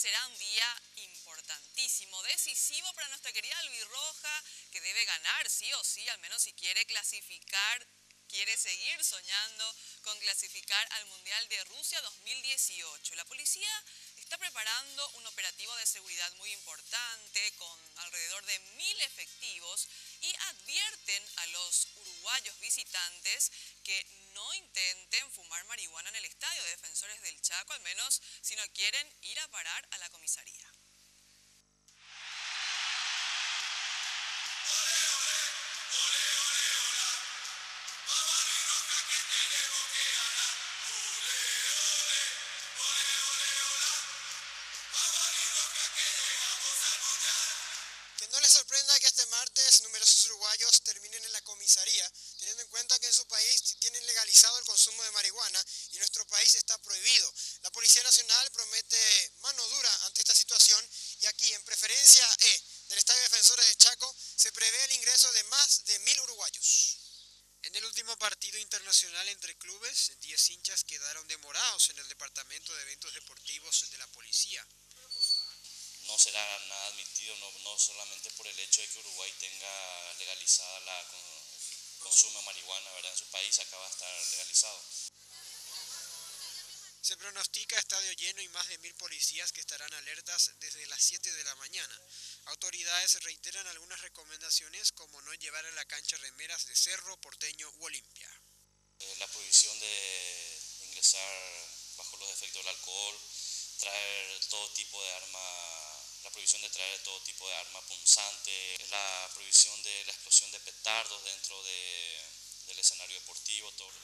será un día importantísimo, decisivo para nuestra querida albirroja, que debe ganar sí o sí, al menos si quiere clasificar, quiere seguir soñando con clasificar al Mundial de Rusia 2018. La policía está preparando un operativo de seguridad muy importante con alrededor de 1000 efectivos y advierten a los uruguayos visitantes que no intenten fumar marihuana en el estadio de Defensores del Chaco, al menos si no quieren ir a parar a la comisaría. Que no les sorprenda que este martes numerosos uruguayos terminen en la comisaría, teniendo en cuenta que en su país tienen legalizado el consumo de marihuana y en nuestro país está prohibido. La Policía Nacional promete mano dura ante esta situación y aquí en Preferencia E del Estadio Defensores de Chaco se prevé el ingreso de más de 1000 uruguayos. En el último partido internacional entre clubes, 10 hinchas quedaron demorados en el departamento de eventos deportivos de la policía. No será nada admitido, no solamente por el hecho de que Uruguay tenga legalizada la consumo de marihuana, ¿verdad? En su país acaba de estar legalizado. Se pronostica estadio lleno y más de 1000 policías que estarán alertas desde las 7 de la mañana. Autoridades reiteran algunas recomendaciones como no llevar a la cancha remeras de Cerro, Porteño u Olimpia. La prohibición de ingresar bajo los efectos del alcohol, traer todo tipo de arma, la prohibición de traer todo tipo de arma punzante, la prohibición de la explosión de petardos dentro del escenario deportivo, todo.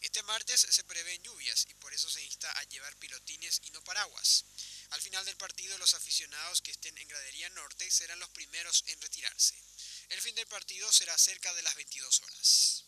Este martes se prevén lluvias y por eso se insta a llevar pilotines y no paraguas. Al final del partido, los aficionados que estén en gradería norte serán los primeros en retirarse. El fin del partido será cerca de las 22 horas.